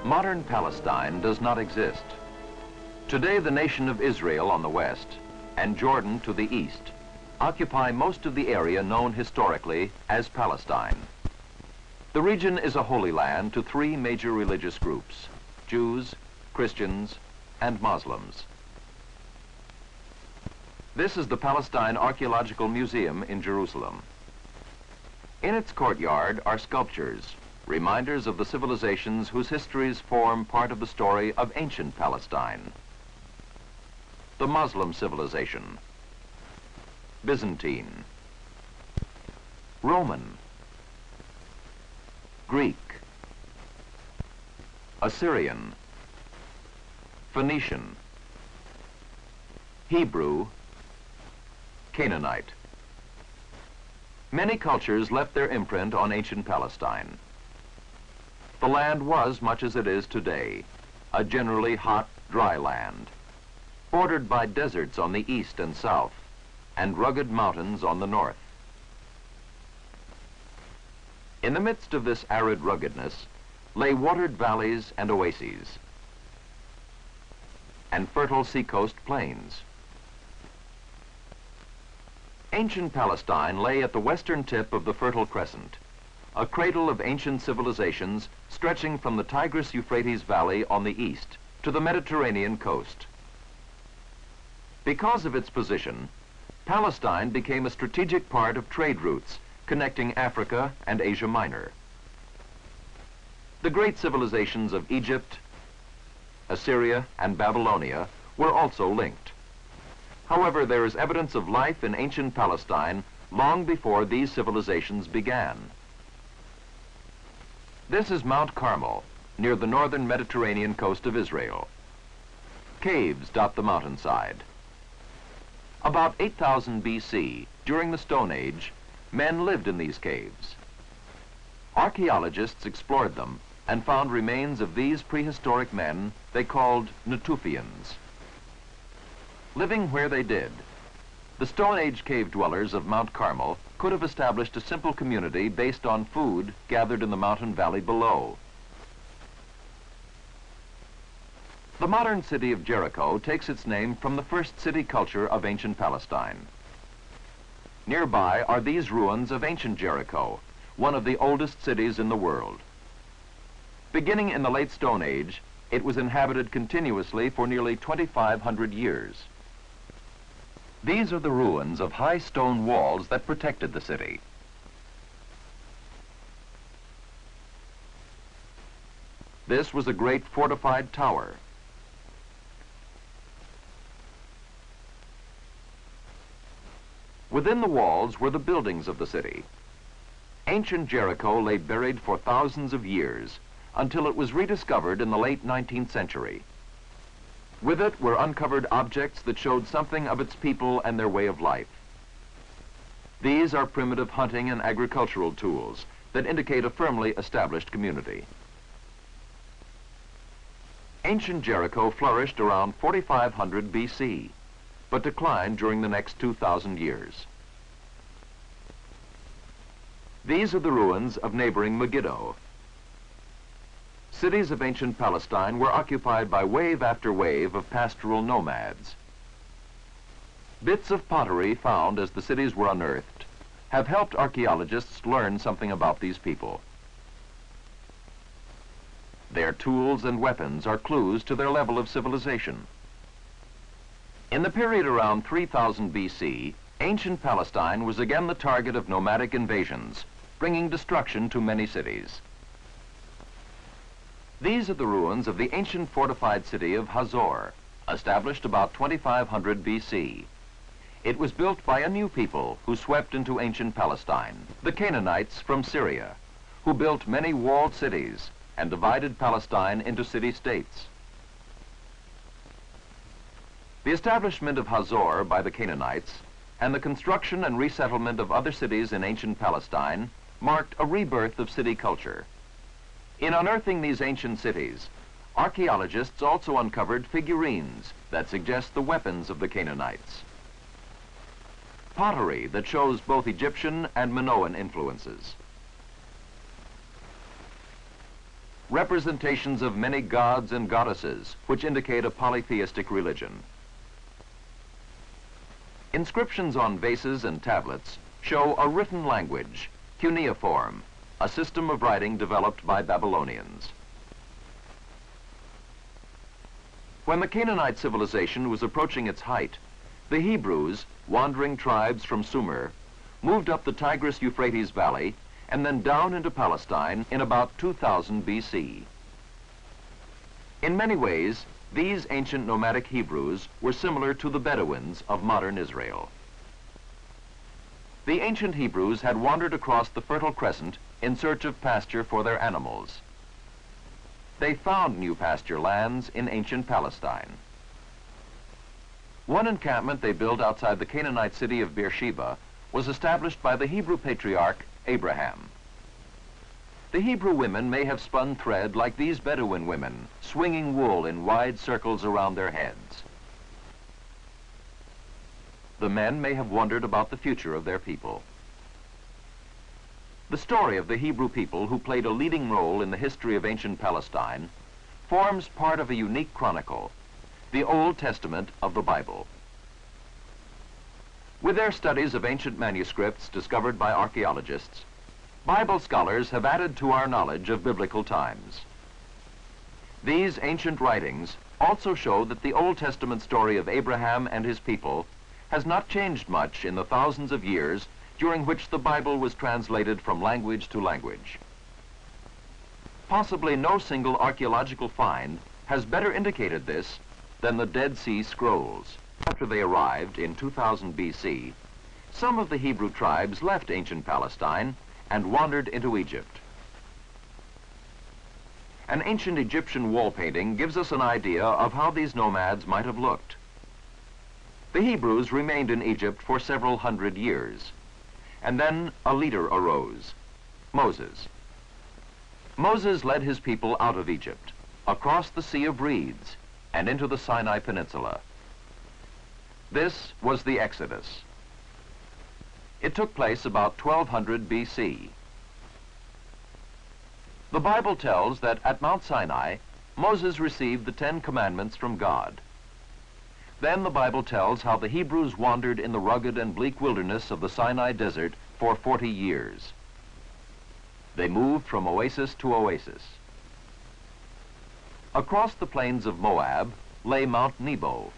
Modern Palestine does not exist. Today, the nation of Israel on the west and Jordan to the east occupy most of the area known historically as Palestine. The region is a holy land to three major religious groups: Jews, Christians, and Muslims. This is the Palestine Archaeological Museum in Jerusalem. In its courtyard are sculptures, reminders of the civilizations whose histories form part of the story of ancient Palestine. The Muslim civilization, Byzantine, Roman, Greek, Assyrian, Phoenician, Hebrew, Canaanite. Many cultures left their imprint on ancient Palestine. The land was much as it is today, a generally hot, dry land, bordered by deserts on the east and south, and rugged mountains on the north. In the midst of this arid ruggedness lay watered valleys and oases, and fertile seacoast plains. Ancient Palestine lay at the western tip of the Fertile Crescent, a cradle of ancient civilizations stretching from the Tigris-Euphrates Valley on the east to the Mediterranean coast. Because of its position, Palestine became a strategic part of trade routes connecting Africa and Asia Minor. The great civilizations of Egypt, Assyria, and Babylonia were also linked. However, there is evidence of life in ancient Palestine long before these civilizations began. This is Mount Carmel, near the northern Mediterranean coast of Israel. Caves dot the mountainside. About 8000 BC, during the Stone Age, men lived in these caves. Archaeologists explored them and found remains of these prehistoric men they called Natufians. Living where they did, the Stone Age cave dwellers of Mount Carmel could have established a simple community based on food gathered in the mountain valley below. The modern city of Jericho takes its name from the first city culture of ancient Palestine. Nearby are these ruins of ancient Jericho, one of the oldest cities in the world. Beginning in the late Stone Age, it was inhabited continuously for nearly 2,500 years. These are the ruins of high stone walls that protected the city. This was a great fortified tower. Within the walls were the buildings of the city. Ancient Jericho lay buried for thousands of years until it was rediscovered in the late 19th century. With it were uncovered objects that showed something of its people and their way of life. These are primitive hunting and agricultural tools that indicate a firmly established community. Ancient Jericho flourished around 4500 BC, but declined during the next 2,000 years. These are the ruins of neighboring Megiddo. Cities of ancient Palestine were occupied by wave after wave of pastoral nomads. Bits of pottery found as the cities were unearthed have helped archaeologists learn something about these people. Their tools and weapons are clues to their level of civilization. In the period around 3000 BC, ancient Palestine was again the target of nomadic invasions, bringing destruction to many cities. These are the ruins of the ancient fortified city of Hazor, established about 2500 BC. It was built by a new people who swept into ancient Palestine, the Canaanites from Syria, who built many walled cities and divided Palestine into city-states. The establishment of Hazor by the Canaanites and the construction and resettlement of other cities in ancient Palestine marked a rebirth of city culture. In unearthing these ancient cities, archaeologists also uncovered figurines that suggest the weapons of the Canaanites, pottery that shows both Egyptian and Minoan influences. representations of many gods and goddesses, which indicate a polytheistic religion. Inscriptions on vases and tablets show a written language, cuneiform, a system of writing developed by Babylonians. When the Canaanite civilization was approaching its height, the Hebrews, wandering tribes from Sumer, moved up the Tigris-Euphrates Valley and then down into Palestine in about 2000 BC. In many ways, these ancient nomadic Hebrews were similar to the Bedouins of modern Israel. The ancient Hebrews had wandered across the Fertile Crescent in search of pasture for their animals. They found new pasture lands in ancient Palestine. One encampment they built outside the Canaanite city of Beersheba was established by the Hebrew patriarch Abraham. The Hebrew women may have spun thread like these Bedouin women, swinging wool in wide circles around their heads. The men may have wondered about the future of their people. The story of the Hebrew people who played a leading role in the history of ancient Palestine forms part of a unique chronicle, the Old Testament of the Bible. With their studies of ancient manuscripts discovered by archaeologists, Bible scholars have added to our knowledge of biblical times. These ancient writings also show that the Old Testament story of Abraham and his people has not changed much in the thousands of years during which the Bible was translated from language to language. Possibly no single archaeological find has better indicated this than the Dead Sea Scrolls. After they arrived in 2000 BC, some of the Hebrew tribes left ancient Palestine and wandered into Egypt. An ancient Egyptian wall painting gives us an idea of how these nomads might have looked. The Hebrews remained in Egypt for several hundred years, and then a leader arose, Moses. Moses led his people out of Egypt, across the Sea of Reeds, and into the Sinai Peninsula. This was the Exodus. It took place about 1200 BC. The Bible tells that at Mount Sinai, Moses received the 10 Commandments from God. Then the Bible tells how the Hebrews wandered in the rugged and bleak wilderness of the Sinai Desert for 40 years. They moved from oasis to oasis. Across the plains of Moab lay Mount Nebo.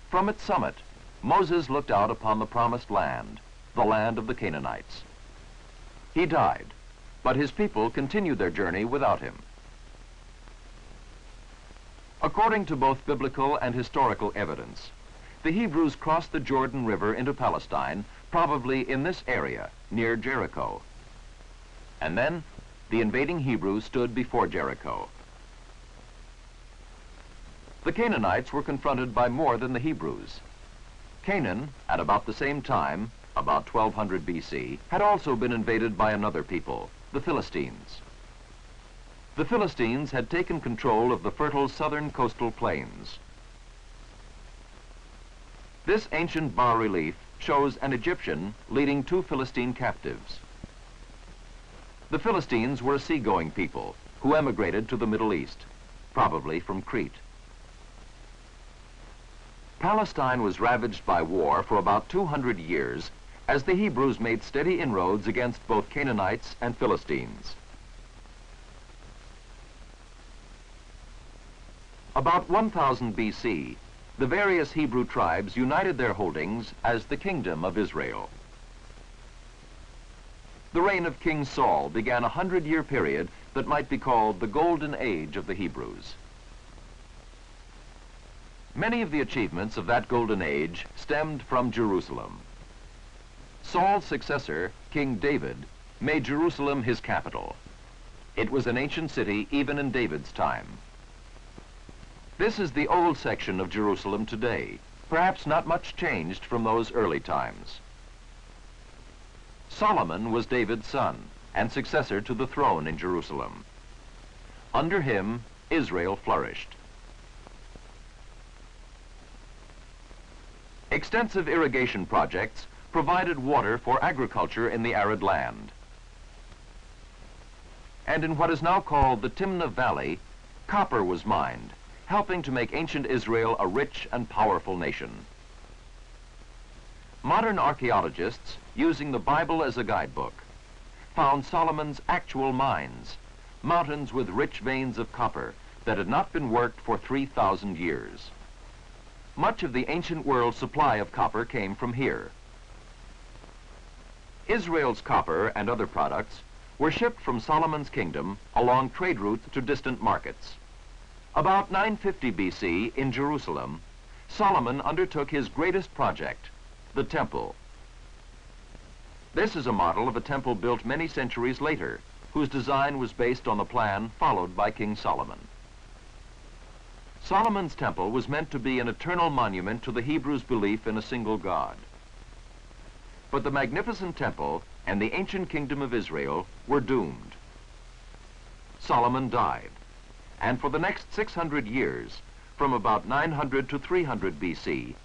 From its summit, Moses looked out upon the promised land, the land of the Canaanites. He died, but his people continued their journey without him. According to both biblical and historical evidence, the Hebrews crossed the Jordan River into Palestine, probably in this area, near Jericho. And then, the invading Hebrews stood before Jericho. The Canaanites were confronted by more than the Hebrews. Canaan, at about the same time, about 1200 BC, had also been invaded by another people, the Philistines. The Philistines had taken control of the fertile southern coastal plains. This ancient bas-relief shows an Egyptian leading 2 Philistine captives. The Philistines were a seagoing people who emigrated to the Middle East, probably from Crete. Palestine was ravaged by war for about 200 years as the Hebrews made steady inroads against both Canaanites and Philistines. About 1000 BC, the various Hebrew tribes united their holdings as the Kingdom of Israel. The reign of King Saul began a 100-year period that might be called the Golden Age of the Hebrews. Many of the achievements of that Golden Age stemmed from Jerusalem. Saul's successor, King David, made Jerusalem his capital. It was an ancient city even in David's time. This is the old section of Jerusalem today, perhaps not much changed from those early times. Solomon was David's son and successor to the throne in Jerusalem. Under him, Israel flourished. Extensive irrigation projects provided water for agriculture in the arid land. and in what is now called the Timnah Valley, copper was mined, helping to make ancient Israel a rich and powerful nation. Modern archaeologists, using the Bible as a guidebook, found Solomon's actual mines, mountains with rich veins of copper that had not been worked for 3,000 years. Much of the ancient world's supply of copper came from here. Israel's copper and other products were shipped from Solomon's kingdom along trade routes to distant markets. About 950 BC in Jerusalem, Solomon undertook his greatest project, the temple. This is a model of a temple built many centuries later, whose design was based on the plan followed by King Solomon. Solomon's temple was meant to be an eternal monument to the Hebrews' belief in a single God. But the magnificent temple and the ancient kingdom of Israel were doomed. Solomon died, and for the next 600 years, from about 900 to 300 BC,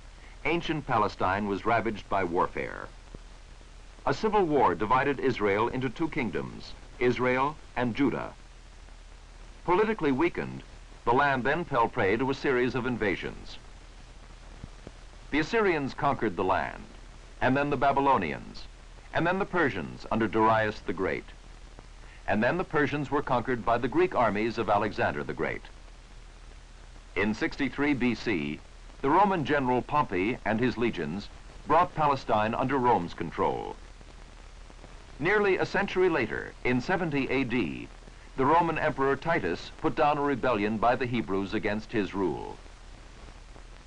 ancient Palestine was ravaged by warfare. A civil war divided Israel into two kingdoms, Israel and Judah. Politically weakened, the land then fell prey to a series of invasions. The Assyrians conquered the land, and then the Babylonians, and then the Persians under Darius the Great. And then the Persians were conquered by the Greek armies of Alexander the Great. In 63 BC, the Roman general Pompey and his legions brought Palestine under Rome's control. Nearly a century later, in 70 AD, the Roman Emperor Titus put down a rebellion by the Hebrews against his rule.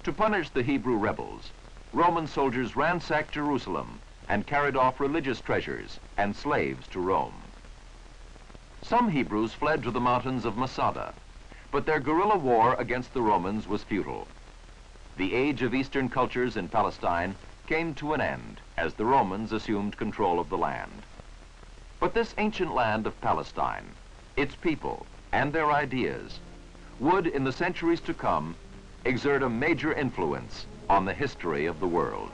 To punish the Hebrew rebels, Roman soldiers ransacked Jerusalem and carried off religious treasures and slaves to Rome. Some Hebrews fled to the mountains of Masada, but their guerrilla war against the Romans was futile. The age of Eastern cultures in Palestine came to an end as the Romans assumed control of the land. But this ancient land of Palestine, its people, and their ideas would, in the centuries to come, exert a major influence on the history of the world.